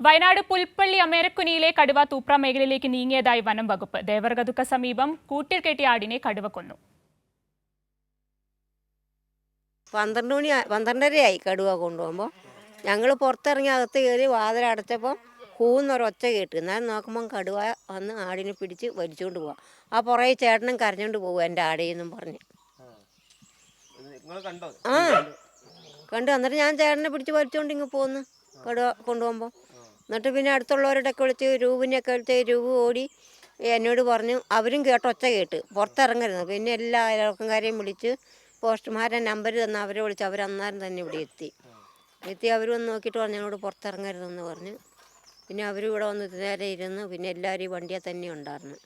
വയനാട് പുൽപ്പള്ളി അമേരക്കുനിയിലെ കടുവ തൂപ്ര മേഖലയിലേക്ക് നീങ്ങിയതായി വനം വകുപ്പ്. ദേവർഗതുക്ക് സമീപം കൂട്ടിൽ കെട്ടിയ ആടിനെ കടുവ കൊന്നു. 12:30 കടുവ കൊണ്ടുപോകുമ്പോൾ ഞങ്ങൾ പുറത്തിറങ്ങി അകത്ത് കയറി വാതിലടച്ചപ്പോൾ കൂന്നൊരൊച്ച കേട്ട്. എന്നാൽ നോക്കുമ്പം കടുവ വന്ന് ആടിനെ പിടിച്ച് വലിച്ചുകൊണ്ട് പോവാം. ആ പുറകെ ചേട്ടനും കരഞ്ഞുകൊണ്ട് പോകും എൻ്റെ ആടേന്നും പറഞ്ഞ്. ആ കണ്ടു. എന്നിട്ട് ഞാൻ ചേട്ടനെ പിടിച്ച് വലിച്ചുകൊണ്ട് ഇങ്ങ് പോന്ന് കടുവ കൊണ്ടുപോകുമ്പോൾ. എന്നിട്ട് പിന്നെ അടുത്തുള്ളവരോടൊക്കെ വിളിച്ച് രൂപിനെയൊക്കെ വിളിച്ച് രൂപ ഓടി എന്നോട് പറഞ്ഞു. അവരും ഒച്ച കേട്ട് പുറത്തിറങ്ങരുത്. പിന്നെ എല്ലാ അയൽവക്കക്കാരെയും വിളിച്ച് പോസ്റ്റ്മാരുടെ നമ്പർ തന്ന് അവരെ വിളിച്ച് അവരന്നേരം തന്നെ ഇവിടെ എത്തി അവർ വന്ന് നോക്കിയിട്ട് പറഞ്ഞു ഞങ്ങളോട് പുറത്തിറങ്ങരുതെന്ന് പറഞ്ഞ്. പിന്നെ അവർ ഇവിടെ വന്ന് നേരെ ഇരുന്ന്. പിന്നെ എല്ലാവരും ഈ വണ്ടിയെ തന്നെ ഉണ്ടായിരുന്നു.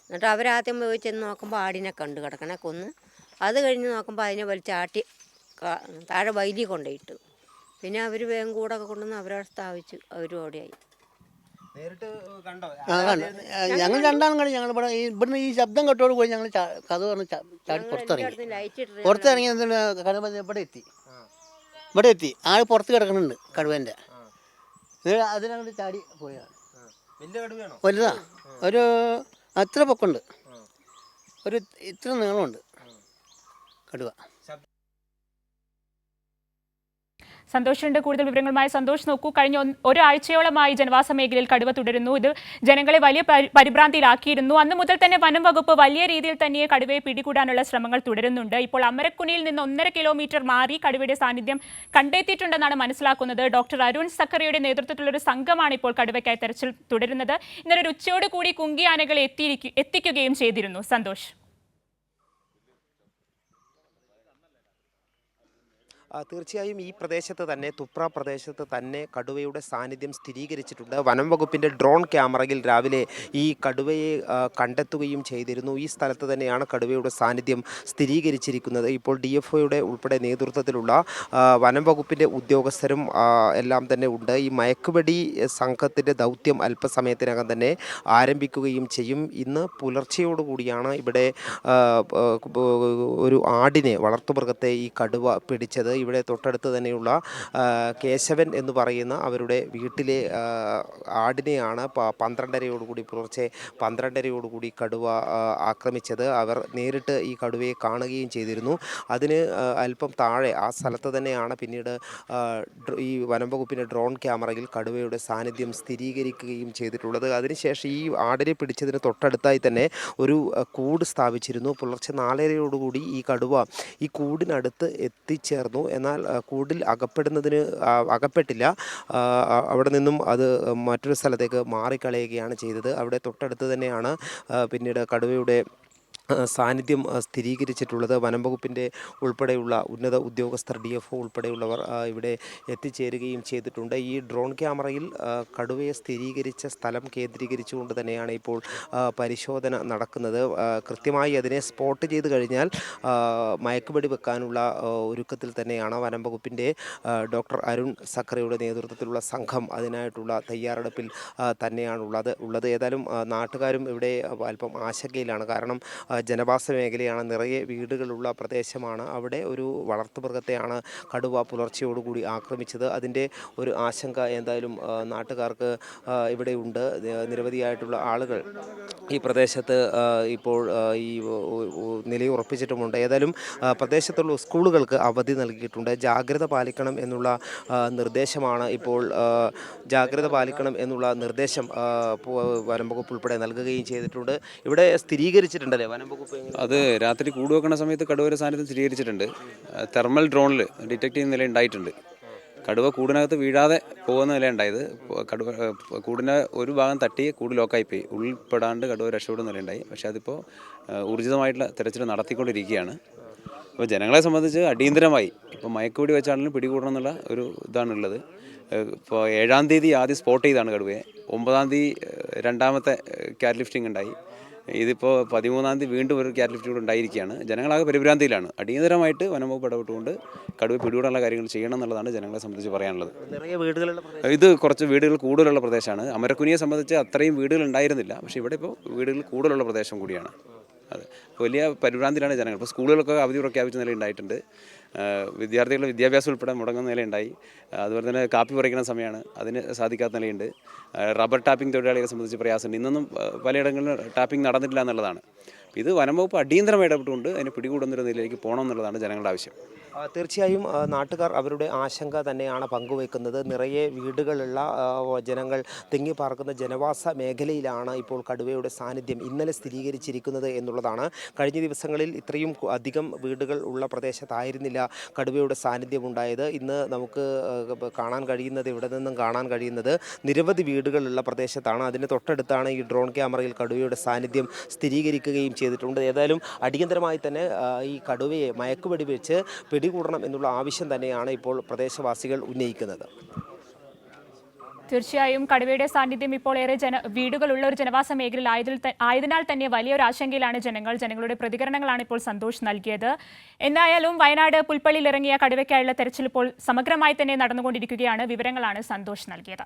എന്നിട്ട് അവരാദ്യം പോയി ചെന്ന് നോക്കുമ്പോൾ ആടിനെ കണ്ടു കിടക്കണേ കൊന്ന്. അത് കഴിഞ്ഞ് നോക്കുമ്പോൾ അതിനെ വലിച്ചാട്ടി താഴെ വൈലി കൊണ്ടുപോയിട്ടു. പിന്നെ അവർ വേഗം കൂടൊക്കെ കൊണ്ടുവന്ന് അവരവിടെ സ്ഥാപിച്ചു. അവരും അവിടെയായി. ഞങ്ങൾ രണ്ടാളും കളി ഞങ്ങൾ ഇവിടുന്ന് ഈ ശബ്ദം കേട്ടോട് പോയി ഞങ്ങൾ കഥ പറഞ്ഞ് ചാടി പുറത്തിറങ്ങി കടുവ ഇവിടെ എത്തി ആൾ പുറത്ത് കിടക്കുന്നുണ്ട് കടുവേൻ്റെ. അതിനങ്ങോട്ട് ചാടി പോയാണ്. വലുതാ, ഒരു അത്ര പൊക്കമുണ്ട്, ഒരു ഇത്ര നീളമുണ്ട് കടുവ. സന്തോഷിന്റെ കൂടുതൽ വിവരങ്ങളുമായി സന്തോഷ്. നോക്കൂ, കഴിഞ്ഞ ഒരാഴ്ചയോളമായി ജനവാസ മേഖലയിൽ കടുവ തുടരുന്നു. ഇത് ജനങ്ങളെ വലിയ പരിഭ്രാന്തിയിലാക്കിയിരുന്നു. അന്ന് മുതൽ തന്നെ വനം വകുപ്പ് വലിയ രീതിയിൽ തന്നെ കടുവയെ പിടികൂടാനുള്ള ശ്രമങ്ങൾ തുടരുന്നുണ്ട്. ഇപ്പോൾ അമരക്കുനിയിൽ നിന്ന് 1.5 കിലോമീറ്റർ മാറി കടുവയുടെ സാന്നിധ്യം കണ്ടെത്തിയിട്ടുണ്ടെന്നാണ് മനസ്സിലാക്കുന്നത്. ഡോക്ടർ അരുൺ സക്കറിയുടെ നേതൃത്വത്തിലുള്ള ഒരു സംഘമാണ് ഇപ്പോൾ കടുവയ്ക്കായി തെരച്ചിൽ തുടരുന്നത്. ഇന്നലെ ഒരു ഉച്ചയോട് കൂടി കുങ്കി ആനകളെ എത്തിക്കുകയും ചെയ്തിരുന്നു. സന്തോഷ്. തീർച്ചയായും ഈ പ്രദേശത്ത് തന്നെ തുപ്ര പ്രദേശത്ത് തന്നെ കടുവയുടെ സാന്നിധ്യം സ്ഥിരീകരിച്ചിട്ടുണ്ട്. വനം വകുപ്പിൻ്റെ ഡ്രോൺ ക്യാമറയിൽ രാവിലെ ഈ കടുവയെ കണ്ടെത്തുകയും ചെയ്തിരുന്നു. ഈ സ്ഥലത്ത് തന്നെയാണ് കടുവയുടെ സാന്നിധ്യം സ്ഥിരീകരിച്ചിരിക്കുന്നത്. ഇപ്പോൾ DFOയുടെ ഉൾപ്പെടെ നേതൃത്വത്തിലുള്ള വനം വകുപ്പിൻ്റെ ഉദ്യോഗസ്ഥരും എല്ലാം തന്നെ ഉണ്ട്. ഈ മയക്കുവെടി സംഘത്തിൻ്റെ ദൗത്യം അല്പസമയത്തിനകം തന്നെ ആരംഭിക്കുകയും ചെയ്യും. ഇന്ന് പുലർച്ചയോടുകൂടിയാണ് ഇവിടെ ഒരു ആടിനെ, വളർത്തുമൃഗത്തെ ഈ കടുവ പിടിച്ചത്. ഇവിടെ തൊട്ടടുത്ത് തന്നെയുള്ള കേശവൻ എന്ന് പറയുന്ന അവരുടെ വീട്ടിലെ ആടിനെയാണ് 12:30 പുലർച്ചെ 12:30 കടുവ ആക്രമിച്ചത്. അവർ നേരിട്ട് ഈ കടുവയെ കാണുകയും ചെയ്തിരുന്നു. അതിന് അല്പം താഴെ ആ സ്ഥലത്ത് തന്നെയാണ് പിന്നീട് ഈ വനം വകുപ്പിൻ്റെ ഡ്രോൺ ക്യാമറയിൽ കടുവയുടെ സാന്നിധ്യം സ്ഥിരീകരിക്കുകയും ചെയ്തിട്ടുള്ളത്. അതിനുശേഷം ഈ ആടിനെ പിടിച്ചതിന് തൊട്ടടുത്തായി തന്നെ ഒരു കൂട് സ്ഥാപിച്ചിരുന്നു. പുലർച്ചെ 4:30 ഈ കടുവ ഈ കൂടിനടുത്ത് എത്തിച്ചേർന്നു. എന്നാൽ കൂടിൽ അകപ്പെട്ടില്ല. അവിടെ നിന്നും അത് മറ്റൊരു സ്ഥലത്തേക്ക് മാറിക്കളയുകയാണ് ചെയ്തത്. അവിടെ തൊട്ടടുത്ത് തന്നെയാണ് പിന്നീട് കടുവയുടെ സാന്നിധ്യം സ്ഥിരീകരിച്ചിട്ടുള്ളത്. വനം വകുപ്പിൻ്റെ ഉൾപ്പെടെയുള്ള ഉന്നത ഉദ്യോഗസ്ഥർ, DFO ഉൾപ്പെടെയുള്ളവർ ഇവിടെ എത്തിച്ചേരുകയും ചെയ്തിട്ടുണ്ട്. ഈ ഡ്രോൺ ക്യാമറയിൽ കടുവയെ സ്ഥിരീകരിച്ച സ്ഥലം കേന്ദ്രീകരിച്ചുകൊണ്ട് തന്നെയാണ് ഇപ്പോൾ പരിശോധന നടക്കുന്നത്. കൃത്യമായി അതിനെ സ്പോട്ട് ചെയ്ത് കഴിഞ്ഞാൽ മയക്കുവെടി വെക്കാനുള്ള ഒരുക്കത്തിൽ തന്നെയാണ് വനം വകുപ്പിൻ്റെ ഡോക്ടർ അരുൺ സക്കറിയുടെ നേതൃത്വത്തിലുള്ള സംഘം. അതിനായിട്ടുള്ള തയ്യാറെടുപ്പിൽ തന്നെയാണുള്ളത്. ഏതായാലും നാട്ടുകാരും ഇവിടെ അല്പം ആശങ്കയിലാണ്. കാരണം ജനവാസ മേഖലയാണ്, നിറയെ വീടുകളുള്ള പ്രദേശമാണ്. അവിടെ ഒരു വളർത്തുമൃഗത്തെയാണ് കടുവ പുലർച്ചയോടുകൂടി ആക്രമിച്ചത്. അതിൻ്റെ ഒരു ആശങ്ക എന്തായാലും നാട്ടുകാർക്ക് ഇവിടെ ഉണ്ട്. നിരവധിയായിട്ടുള്ള ആളുകൾ ഈ പ്രദേശത്ത് ഇപ്പോൾ ഈ നിലയുറപ്പിച്ചിട്ടുമുണ്ട്. ഏതായാലും പ്രദേശത്തുള്ള സ്കൂളുകൾക്ക് അവധി നൽകിയിട്ടുണ്ട്. ജാഗ്രത പാലിക്കണം എന്നുള്ള നിർദ്ദേശമാണ് ഇപ്പോൾ നിർദ്ദേശം വനം വകുപ്പ് ഉൾപ്പെടെ നൽകുകയും ചെയ്തിട്ടുണ്ട്. ഇവിടെ സ്ഥിരീകരിച്ചിട്ടുണ്ടല്ലേ വനം വകുപ്പ്? അത് രാത്രി കൂട് വെക്കുന്ന സമയത്ത് കടുവയുടെ സാന്നിധ്യം സ്ഥിരീകരിച്ചിട്ടുണ്ട്. തെർമൽ ഡ്രോണിൽ ഡിറ്റക്ട് ചെയ്യുന്ന നില ഉണ്ടായിട്ടുണ്ട്. കടുവ കൂടിനകത്ത് വീഴാതെ പോകുന്ന നില ഉണ്ടായത്. കൂടിൻ്റെ ഒരു ഭാഗം തട്ടി കൂട് ലോക്കായിപ്പോയി. ഉൾപ്പെടാണ്ട് കടുവ രക്ഷപ്പെടുന്ന നിലയുണ്ടായി. പക്ഷേ അതിപ്പോൾ ഊർജിതമായിട്ടുള്ള തെരച്ചിൽ നടത്തിക്കൊണ്ടിരിക്കുകയാണ്. അപ്പോൾ ജനങ്ങളെ സംബന്ധിച്ച് അടിയന്തരമായി ഇപ്പോൾ മയക്കുവെടി വെച്ചാണെങ്കിലും പിടികൂടണം എന്നുള്ള ഒരു ഇതാണുള്ളത്. ഇപ്പോൾ 7-ാം തീയതി ആദ്യം സ്പോട്ട് ചെയ്താണ് കടുവയെ. 9-ാം തീയതി രണ്ടാമത്തെ ക്യാറ്റ് ലിഫ്റ്റിംഗ് ഉണ്ടായി. ഇതിപ്പോൾ 13-ാം തീയതി വീണ്ടും ഒരു ക്യാറ്റ് ലിഫ്റ്റ് കൂടെ ഉണ്ടായിരിക്കുകയാണ്. ജനങ്ങളാകെ പരിഭ്രാന്തിയിലാണ്. അടിയന്തരമായിട്ട് വനം വകുപ്പ് ഇടപെട്ടുകൊണ്ട് കടുവ പിടികൂടാനുള്ള കാര്യങ്ങൾ ചെയ്യണം എന്നുള്ളതാണ് ജനങ്ങളെ സംബന്ധിച്ച് പറയാനുള്ളത്. ഇത് കുറച്ച് വീടുകൾ കൂടുതലുള്ള പ്രദേശമാണ്. അമരക്കുനിയെ സംബന്ധിച്ച് അത്രയും വീടുകൾ ഉണ്ടായിരുന്നില്ല. പക്ഷേ ഇവിടെ ഇപ്പോൾ വീടുകൾ കൂടുതലുള്ള പ്രദേശം കൂടിയാണ്. അതെ. വലിയ പരിഭ്രാന്തിയിലാണ് ജനങ്ങൾ. ഇപ്പോൾ സ്കൂളുകളൊക്കെ അവധി പ്രഖ്യാപിച്ച നിലയുണ്ടായിട്ടുണ്ട്. വിദ്യാർത്ഥികളുടെ വിദ്യാഭ്യാസം ഉൾപ്പെടെ മുടങ്ങുന്ന നിലയുണ്ടായി. അതുപോലെ തന്നെ കാപ്പി പറിക്കുന്ന സമയമാണ്, അതിന് സാധിക്കാത്ത നിലയുണ്ട്. റബ്ബർ ടാപ്പിംഗ് തൊഴിലാളികളെ സംബന്ധിച്ച് പ്രയാസമുണ്ട്. ഇന്നൊന്നും പലയിടങ്ങളിലും ടാപ്പിംഗ് നടന്നിട്ടില്ല എന്നുള്ളതാണ്. ഇത് വനം വകുപ്പ് അടിയന്തരമായി ഇടപെട്ടുകൊണ്ട് അതിനെ പിടികൂടുന്നൊരു നിലയിലേക്ക് പോകണം എന്നുള്ളതാണ് ജനങ്ങളുടെ ആവശ്യം. തീർച്ചയായും നാട്ടുകാർ അവരുടെ ആശങ്ക തന്നെയാണ് പങ്കുവെക്കുന്നത്. നിറയെ വീടുകളുള്ള ജനങ്ങൾ തിങ്ങിപ്പാർക്കുന്ന ജനവാസ മേഖലയിലാണ് ഇപ്പോൾ കടുവയുടെ സാന്നിധ്യം ഇന്നലെ സ്ഥിരീകരിച്ചിരിക്കുന്നത് എന്നുള്ളതാണ്. കഴിഞ്ഞ ദിവസങ്ങളിൽ ഇത്രയും അധികം വീടുകൾ ഉള്ള പ്രദേശത്തായിരുന്നില്ല കടുവയുടെ സാന്നിധ്യം ഉണ്ടായത്. ഇന്ന് നമുക്ക് കാണാൻ കഴിയുന്നത്, ഇവിടെ നിന്നും കാണാൻ കഴിയുന്നത് നിരവധി വീടുകളുള്ള പ്രദേശത്താണ്. അതിന് തൊട്ടടുത്താണ് ഈ ഡ്രോൺ ക്യാമറയിൽ കടുവയുടെ സാന്നിധ്യം സ്ഥിരീകരിക്കുകയും ചെയ്തിട്ടുണ്ട്. ഏതായാലും അടിയന്തരമായി തന്നെ ഈ കടുവയെ മയക്കുവെടി വെച്ച് പിടികൂടണം എന്നുള്ള ആവശ്യം തന്നെയാണ് ഇപ്പോൾ പ്രദേശവാസികൾ ഉന്നയിക്കുന്നത്. തീർച്ചയായും കടുവയുടെ സാന്നിധ്യം ഇപ്പോൾ ഏറെ വീടുകളുള്ള ഒരു ജനവാസ മേഖലയിൽ ആയതിനാൽ തന്നെ വലിയൊരു ആശങ്കയിലാണ് ജനങ്ങളുടെ പ്രതികരണങ്ങളാണ് ഇപ്പോൾ സന്തോഷ് നൽകിയത്. എന്തായാലും വയനാട് പുൽപ്പള്ളിയിൽ ഇറങ്ങിയ കടുവയ്ക്കായുള്ള തെരച്ചിൽ ഇപ്പോൾ സമഗ്രമായി തന്നെ നടന്നുകൊണ്ടിരിക്കുകയാണ്. വിവരങ്ങളാണ് സന്തോഷ് നൽകിയത്.